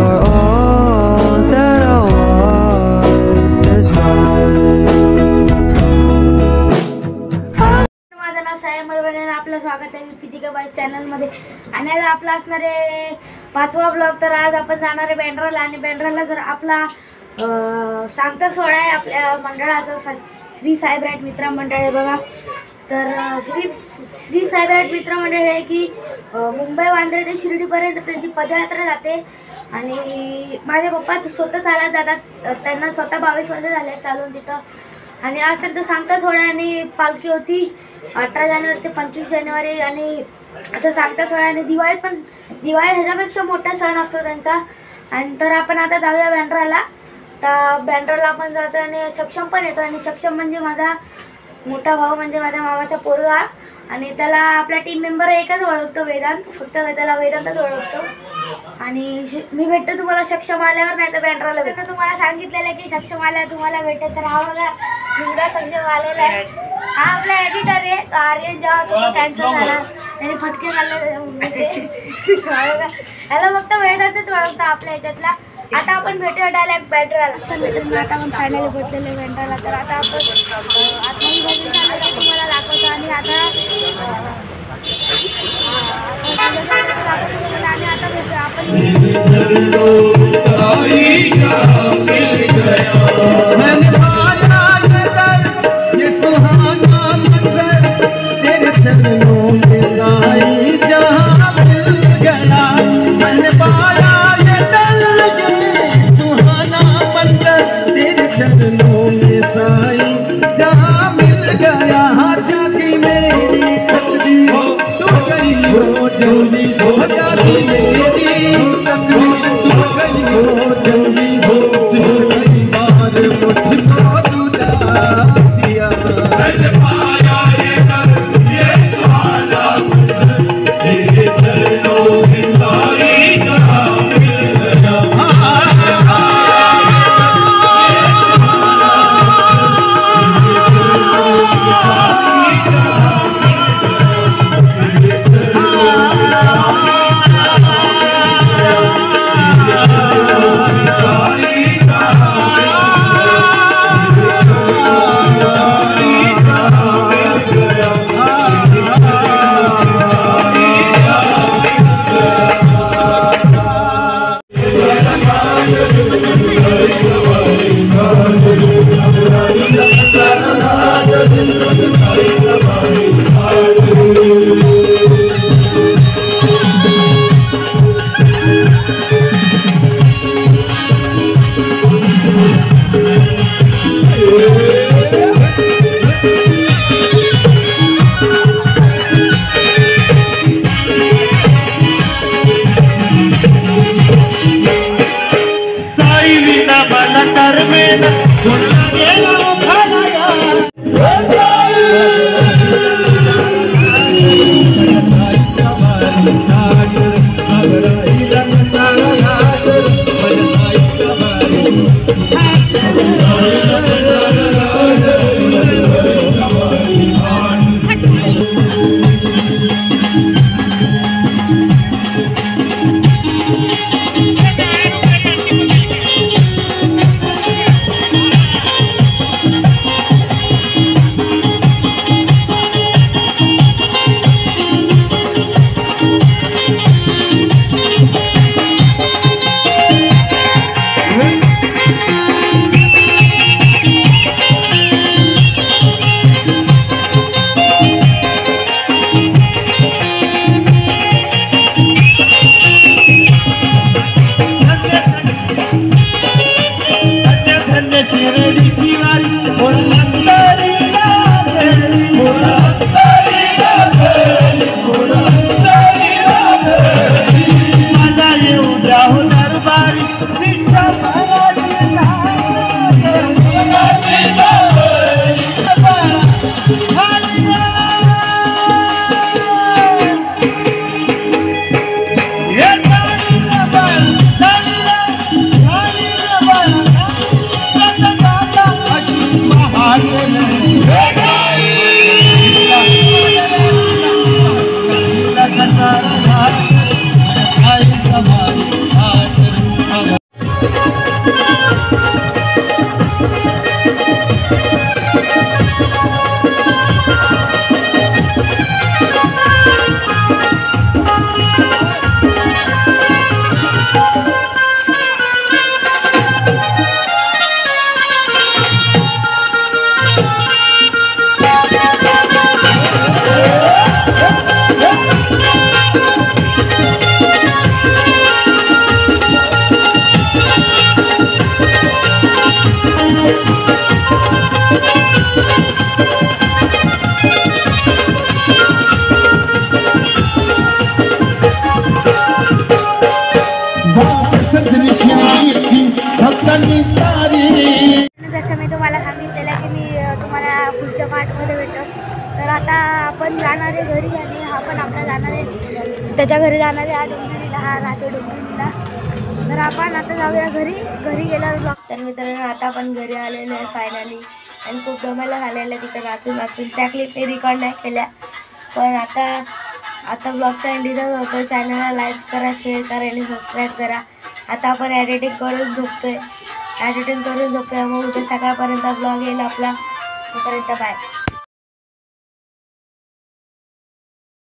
you're all that I want desire. माझं नाव सायम मलवणे आणि आपलं स्वागत आहे पीजीके बाईक चॅनलमध्ये. आणि आज आपला असणार आहे 5वा ब्लॉग. तर आज आपण जाणार आहे बँड्राला. आणि बँड्राला जर आपला सांगता सोहळा आहे आपल्या मंडळाचा, श्री साईब्राईट मित्र मंडळ आहे बघा. तर श्री साईब्राईट मित्र मंडळ आहे की मुंबई वांद्रे ते शिर्डीपर्यंत त्यांची पदयात्रा जाते. आणि माझे पप्पा स्वतः चालत जातात, त्यांना स्वतः 22 वर्ष झाले चालून तिथं. आणि आज त्यांचं सांगता सोहळा आणि पालखी होती 18 जानेवारी ते 25 जानेवारी. आणि आता सांगता सोहळा आणि दिवाळीत पण, दिवाळी ह्याच्यापेक्षा मोठा सण असतो त्यांचा. आणि तर आपण आता जाऊया बँड्राला. तर बँड्राला आपण जातो आणि सक्षम पण येतो. आणि सक्षम म्हणजे माझा मोठा भाऊ, म्हणजे माझ्या मामाचा पोरगा. आणि त्याला आपला टीम मेंबर एकच ओळखतो, वेदांत. फक्त त्याला वेदांतच ओळखतो. आणि मी भेटतो तुम्हाला सक्षम आल्यावर, नाही तर बँड्राला भेटतो. तुम्हाला सांगितलेलं आहे की सक्षम आल्यावर तुम्हाला भेटेल. तर हा बघा मुलगा सक्षम आलेला आहे. हा आपला एडिटर आहे आर्यन. जेव्हा तो कॅन्सर झाला त्याने फटके खाल्ले बघा. ह्याला फक्त वेदांतच ओळखतो आपल्या ह्याच्यातला. आता आपण भेटूया डायरेक्ट बँड्राला. मित्रांनो आता आपण फायनली भेटलेले बँड्राला. तर आता आपण तुम्हाला दाखवतो. आणि आता भेटूया आपण. जसं मी तुम्हाला सांगितलेलं की मी तुम्हाला पुढच्या पार्टमध्ये भेटतो. तर आता आपण जाणार आहे घरी आणि हा पण आपला जाणार आहे त्याच्या घरी जाणार आहे. हा डोंबिवलीला, हा राहतो डोंबिवलीला. तर आपण आता जाऊया घरी. घरी गेल्यावर ब्लॉग. तर मित्रांनो आता आपण घरी आलेलो आहे फायनली आणि खूप दमायला झालेलं आहे तिथं नाचून. त्या क्लिप मी रेकॉर्ड नाही केल्या पण आता ब्लॉगचा एंड इथंच होतो. चॅनलला लाईक करा, शेअर करा आणि सबस्क्राईब करा. आता आपण एडिटिंग करून झोपतोय मग उद्या सकाळपर्यंत ब्लॉग येईल आपला. तोपर्यंत बाय.